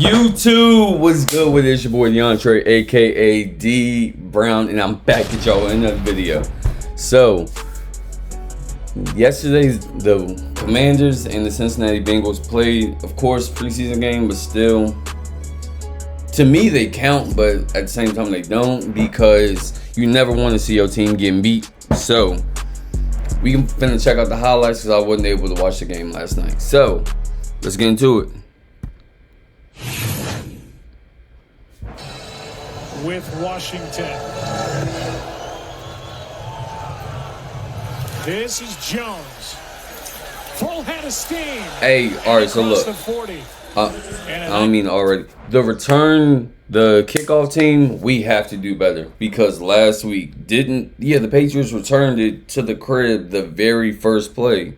YouTube, what's good with it? It's your boy DeAndre, aka D Brown, and I'm back at y'all in another video. So, yesterday's the Commanders and the Cincinnati Bengals played, of course, preseason game, but still, to me they count, but at the same time they don't, because you never want to see your team getting beat. So, we can finna check out the highlights because I wasn't able to watch the game last night. So, let's get into it. With Washington. This is Jones. Full head of steam. Hey, alright, so look. I don't mean already. The kickoff team, we have to do better. Because last week, the Patriots returned it to the crib the very first play.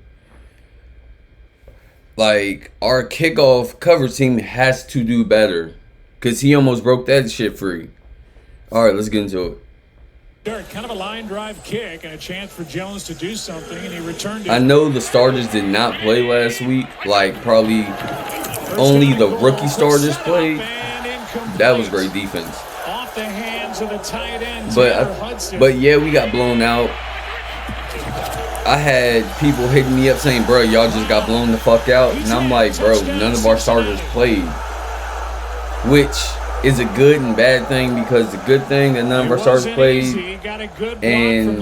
Like, our kickoff cover team has to do better. Because he almost broke that shit free. All right, let's get into it. Kind of a line drive kick and a chance for Jones to do something, and he returned it. I know the starters did not play last week. Like, probably only the rookie starters played. That was great defense. Off the hands of the tight end, but yeah, we got blown out. I had people hitting me up saying, bro, y'all just got blown the fuck out. And I'm like, bro, none of our starters played. Which is a good and bad thing, because the good thing that none of our starters played, and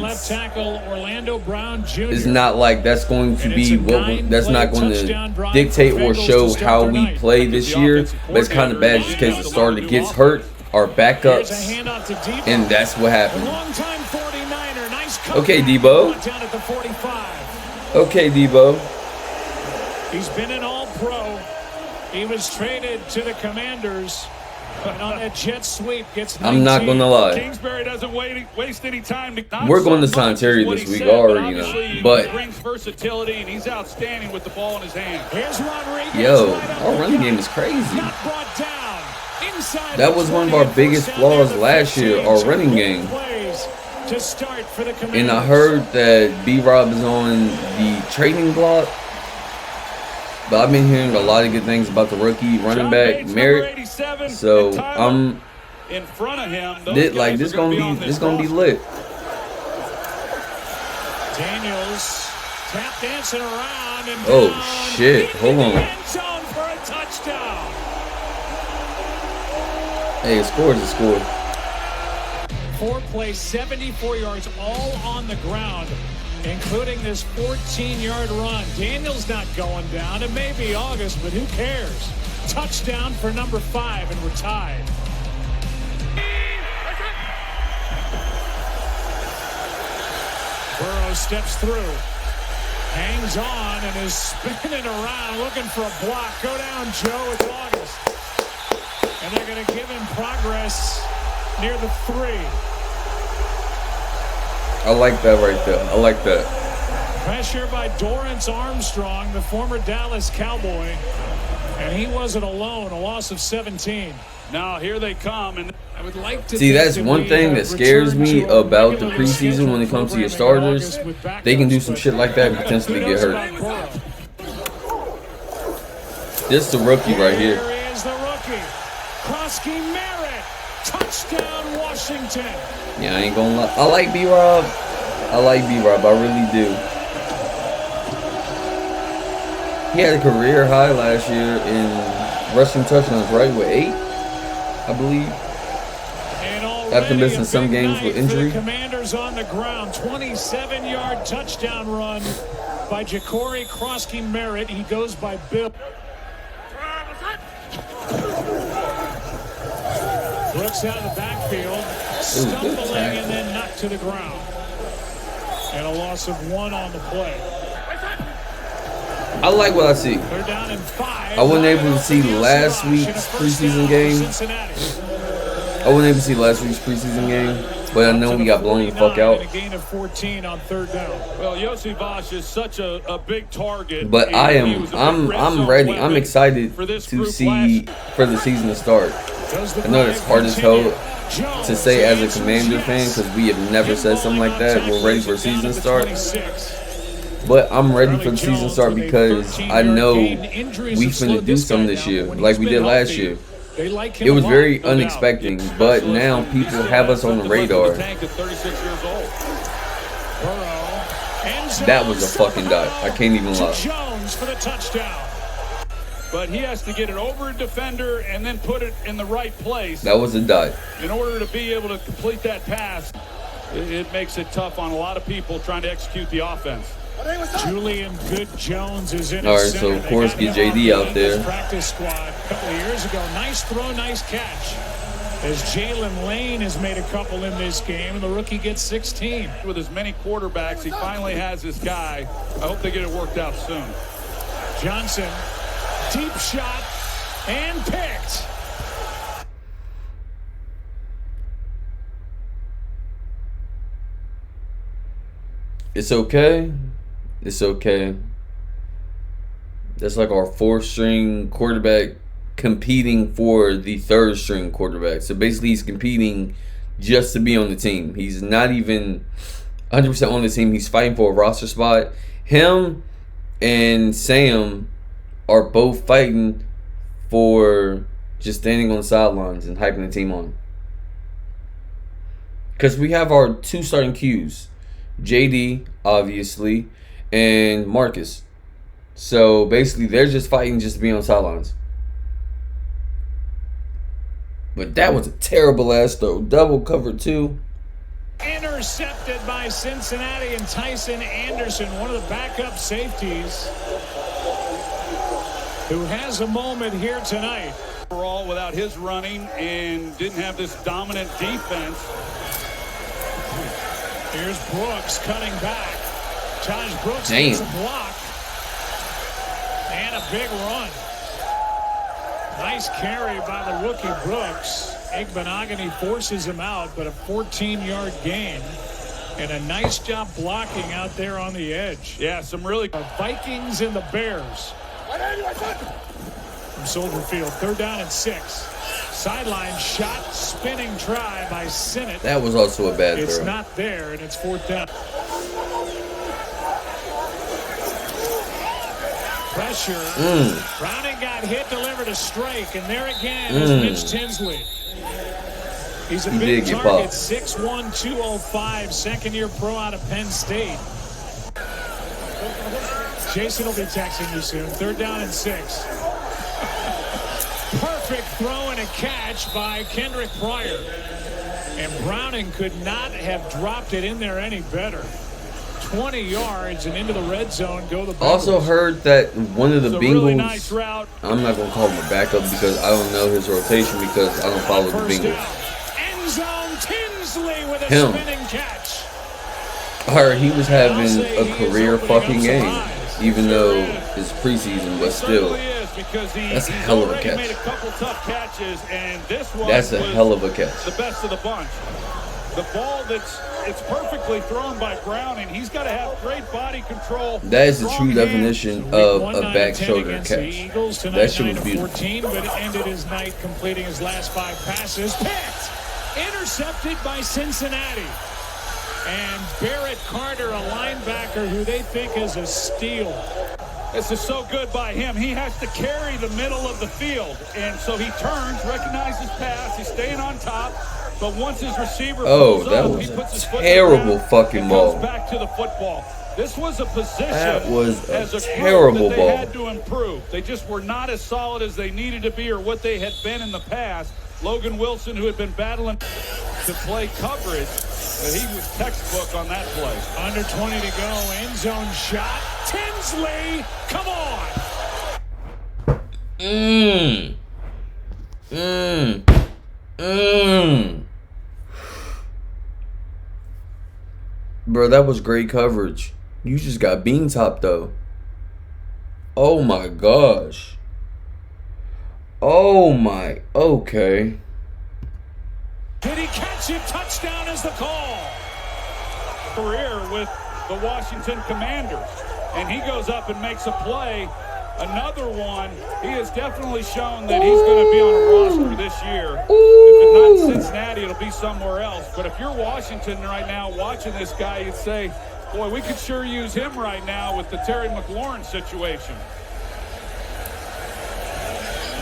it's not like that's going to be that's not going to dictate or show how we play this year, but it's kind of bad just in case the starter gets hurt, our backups, and that's what happened. Okay, Debo. Okay, Debo. He's been an all-pro. He was traded to the Commanders. But on a jet sweep, gets 19. I'm not gonna lie. Kingsbury doesn't waste any time. We're going to sign Terry this week already, but he brings versatility and he's outstanding with the ball in his hand. Yo, our running game is crazy. That was one of our biggest flaws last year, our running game. And I heard that B-Rob is on the trading block. But I've been hearing a lot of good things about the rookie running back Merritt, so I'm in front of him. This gonna be lit. Daniels tap dancing around and oh shit! Hold on. For a touchdown. Hey, a score is a score. 4 plays, 74 yards, all on the ground, including this 14-yard run. Daniel's not going down. It may be August, but who cares? Touchdown for number 5, and we're tied. Burrow steps through, hangs on, and is spinning around, looking for a block. Go down, Joe. It's August. And they're going to give him progress near the 3. I like that right there. I like that. Pressure by Dorrance Armstrong, the former Dallas Cowboy. And he wasn't alone, a loss of 17. Now here they come, and I would like to see, that's one thing that scares me about the preseason when it comes to your starters. They can do some shit like that and potentially get hurt. This is the rookie right here. Here is the rookie. Krosky Merritt. Touchdown, Washington. Yeah, I ain't gonna lie. I like B-Rob. I really do. He had a career high last year in rushing touchdowns, right? With 8, I believe. After missing some games with injury. Commanders on the ground. 27-yard touchdown run by Ja'Cory Krosky Merritt. He goes by Bill. Brooks out of the backfield, stumbling and then knocked to the ground. And a loss of 1 on the play. I like what I see. They're down in 5. I wasn't able to see last week's preseason game. But I know we got blown the fuck out. A gain of 14 on 3rd down. Well, Yossi Bosch is such a big target. But I'm ready. I'm excited to see for the season to start. I know it's hard as hell to say as a Commander fan, because we have never said something like that. We're ready for season start. But I'm ready for the season start because I know we finna do something this year, like we did last year. They like him It was a lot, very no doubt. unexpected, but now people have us on the radar. Tank at 36 years old. Burrow. End zone, That was a fucking dot. I can't even to lie. Jones for the touchdown. But he has to get it over a defender and then put it in the right place. That was a dot. In order to be able to complete that pass, it makes it tough on a lot of people trying to execute the offense. Julian Good-Jones is in. All right, so of course get JD out there. Practice squad a couple of years ago. Nice throw, nice catch. As Jalen Lane has made a couple in this game, and the rookie gets 16. With as many quarterbacks, he finally has his guy. I hope they get it worked out soon. Johnson, deep shot, and picked. It's okay. It's okay. That's like our 4th-string quarterback competing for the 3rd-string quarterback. So basically he's competing just to be on the team. He's not even 100% on the team. He's fighting for a roster spot. Him and Sam are both fighting for just standing on the sidelines and hyping the team on. Because we have our 2 starting Qs. JD, obviously, and Marcus. So basically, they're just fighting just to be on the sidelines. But that was a terrible ass throw. Double cover 2. Intercepted by Cincinnati and Tyson Anderson, one of the backup safeties, who has a moment here tonight. Overall, without his running and didn't have this dominant defense. Here's Brooks cutting back. Josh Brooks Damn. gets a block. And a big run. Nice carry by the rookie Brooks. Igbenogany forces him out, but a 14-yard gain. And a nice job blocking out there on the edge. Yeah, some really... The Vikings and the Bears. From Soldier Field, 3rd down and 6. Sideline shot, spinning try by Sinnott. That was also a bad It's throw. not there, and it's 4th down. Pressure. Browning got hit, delivered a strike, and there again is Mitch Tinsley. He's a He big did get target, popped. 6'1", 205, 2nd-year pro out of Penn State. Jason will be texting you soon. 3rd down and 6. Perfect throw and a catch by Kendrick Pryor. And Browning could not have dropped it in there any better. 20 yards and into the red zone go the Bengals. Also heard that one of the It's a Bengals, really nice route. I'm not going to call him a backup because I don't know his rotation because I don't follow the First Bengals. down. End zone, Tinsley with a Him. spinning catch. I heard he was having I'll say a he is career opening fucking up some game, eyes. even though it's preseason, but It still. certainly is because That's a he's hell of a already catch. made a couple tough catches, and this one That's a was hell of a catch. the best of the bunch. The ball it's perfectly thrown by Browning. He's got to have great body control. That is the strong true hands. definition Week of 1, a 9 back and 10 shoulder against the catch. Eagles tonight, That shit was 9 beautiful. 14, but ended his night completing his last 5 passes. Picked! Intercepted by Cincinnati. And Barrett Carter, a linebacker who they think is a steal. This is so good by him. He has to carry the middle of the field. And so he turns, recognizes pass. He's staying on top. But once his receiver pulls that up, was he a puts his foot terrible down fucking and ball. goes back to the football. This was a position That was a as a group terrible that they ball. had to improve. They just were not as solid as they needed to be or what they had been in the past. Logan Wilson, who had been battling to play coverage, he was textbook on that play. Under 20 to go. End zone shot. Tinsley, come on. Bro, that was great coverage. You just got bean top though. Oh my gosh. Oh my. Okay. Did he catch it? Touchdown is the call. Career with the Washington Commanders. And he goes up and makes a play. Another one. He has definitely shown that he's going to be on a roster this year. If it's not in Cincinnati, it'll be somewhere else. But if you're Washington right now watching this guy, you'd say, boy, we could sure use him right now with the Terry McLaurin situation.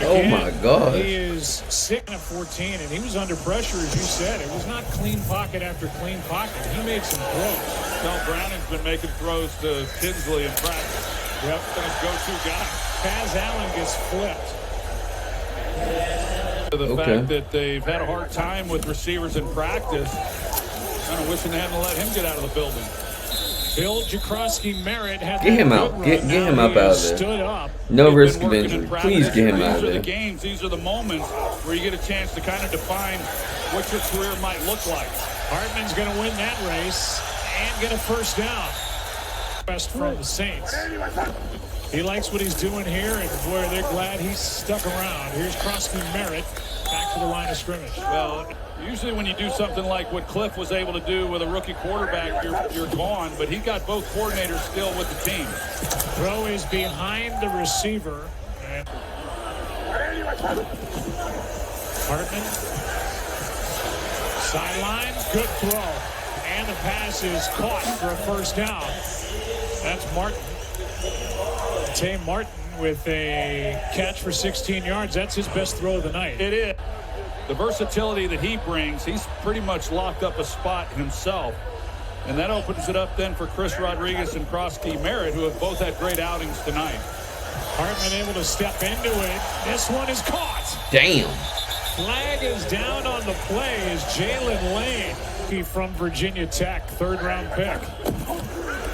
Oh my God. He is 6 of 14, and he was under pressure, as you said. It was not clean pocket after clean pocket. He made some throws. Del Browning's been making throws to Tinsley in practice. Yep. His go-to guy. Kaz Allen gets flipped. The fact that they've had a hard time with receivers in practice, kind of wishing they hadn't let him get out of the building. Bill Jakrowski-Merritt had Get him out. Get him up out of there. Stood up. No risk of injury. Please get him out of These are the there. games, these are the moments where you get a chance to kind of define what your career might look like. Hartman's going to win that race and get a first down. Best from the Saints. He likes what he's doing here, and boy, they're glad he's stuck around. Here's Krosky-Merritt back to the line of scrimmage. Well, usually when you do something like what Cliff was able to do with a rookie quarterback, you're gone. But he got both coordinators still with the team. Throw is behind the receiver. And Hartman. Sideline. Good throw. And the pass is caught for a first down. That's Martin. Tay Martin with a catch for 16 yards. That's his best throw of the night. It is. The versatility that he brings, he's pretty much locked up a spot himself. And that opens it up then for Chris Rodriguez and Krosky-Merritt, who have both had great outings tonight. Hartman able to step into it. This one is caught. Damn. Flag is down on the play is Jalen Lane. He from Virginia Tech, third-round pick.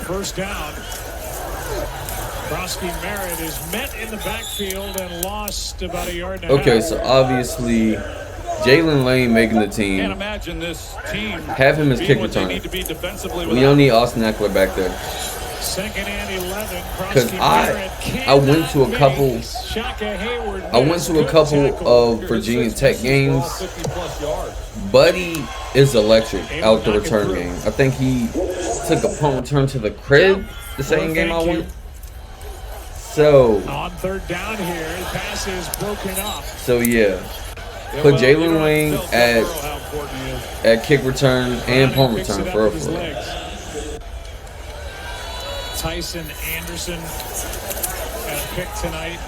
First down. Krosky-Merritt is met in the backfield and lost about a yard and a half. Okay, so obviously Jalen Lane making the Can't team. imagine this team Have him as being kick what they returner. need to be defensively. We don't need Austin Eckler back there. Second and 11. Because I went to a couple. I went to a couple of Virginia Tech games. 50-plus yards. Buddy is electric out the return game. I think he took a punt return to the crib the same game I went. So on third down here, the pass is broken up. So yeah, put Jalen Lane at kick return and punt return for real. Tyson Anderson got a pick tonight.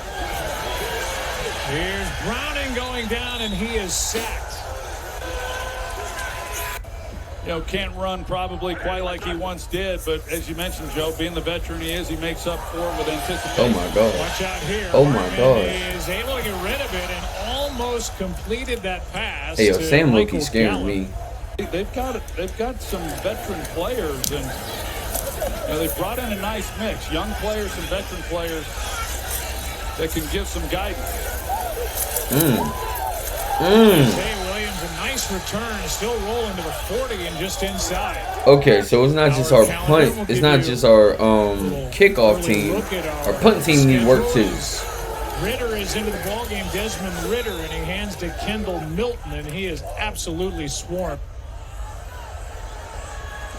Here's Browning going down, and he is sacked. You know, can't run probably quite like he once did, but as you mentioned, Joe, being the veteran he is, he makes up for it with anticipation. Oh my God! Watch out here. Oh my God! He is able to get rid of it and almost completed that pass. Hey, yo, Sam Loki scaring me. They've got some veteran players, and you know, they've brought in a nice mix, young players and veteran players that can give some guidance. Zay Williams, a nice return, still rolling to the 40 and just inside. Okay, so it's not just our punt, it's not just our kickoff team. Our punt team need work too. Ritter is into the ballgame. Desmond Ritter, and he hands to Kendall Milton, and he is absolutely swarmed.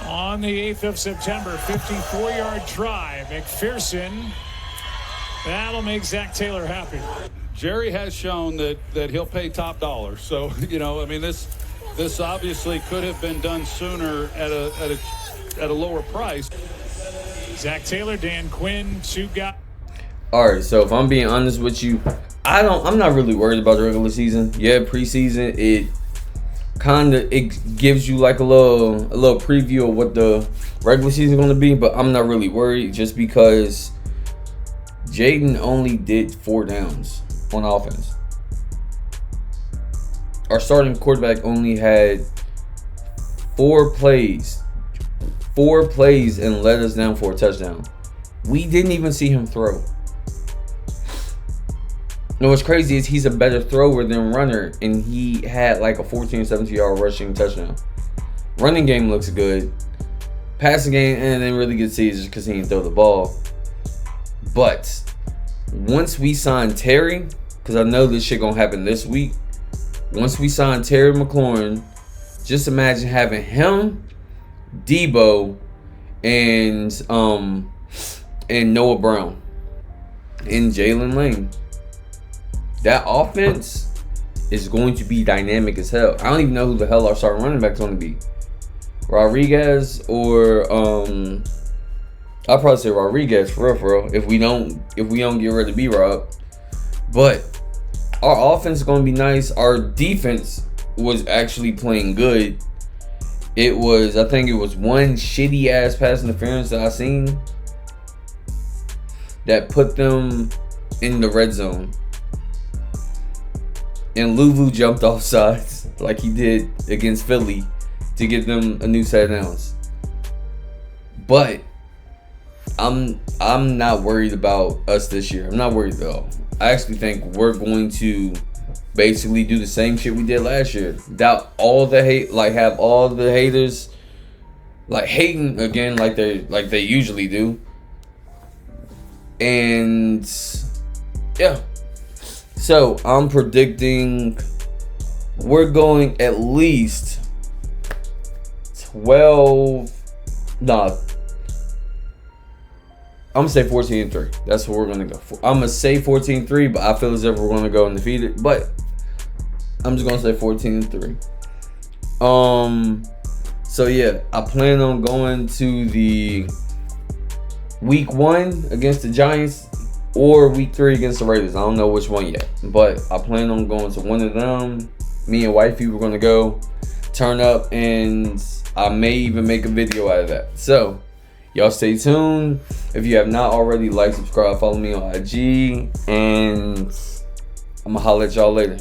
On the 8th of September, 54-yard try. McPherson. That'll make Zach Taylor happy. Jerry has shown that he'll pay top dollar. So, you know, I mean, this obviously could have been done sooner at a lower price. Zach Taylor, Dan Quinn, two guys. All right, so if I'm being honest with you, I'm not really worried about the regular season. Yeah, preseason it gives you like a little preview of what the regular season is going to be, but I'm not really worried just because Jaden only did 4 downs on offense. Our starting quarterback only had 4 plays and led us down for a touchdown. We didn't even see him throw. No, what's crazy is he's a better thrower than runner, and he had like a 14 or 17 yard rushing touchdown. Running game looks good. Passing game, and then really good season just because he didn't throw the ball. But once we sign Terry, because I know this shit gonna happen this week. Once we sign Terry McLaurin, just imagine having him, Debo, and Noah Brown, and Jalen Lane. That offense is going to be dynamic as hell. I don't even know who the hell our starting running back is going to be. Rodriguez or I'll probably say Rodriguez for real. If we don't get rid of B-Rob. But our offense is going to be nice. Our defense was actually playing good. I think it was one shitty ass pass interference that I seen that put them in the red zone. And Luvu jumped off sides like he did against Philly to get them a new set of downs. But I'm not worried about us this year. I'm not worried at all. I actually think we're going to basically do the same shit we did last year. Doubt all the hate, like have all the haters like hating again like they usually do. And yeah. So I'm predicting we're going at least 12. Nah. I'm gonna say 14-3. That's what we're gonna go for. I'm gonna say 14-3, but I feel as if we're gonna go undefeated. But I'm just gonna say 14-3. So yeah, I plan on going to the week 1 against the Giants or week 3 against the Raiders. I don't know which one yet, but I plan on going to one of them. Me and wifey were gonna go turn up, and I may even make a video out of that. So y'all stay tuned. If you have not already, like, subscribe, follow me on IG, and I'm gonna holler at y'all later.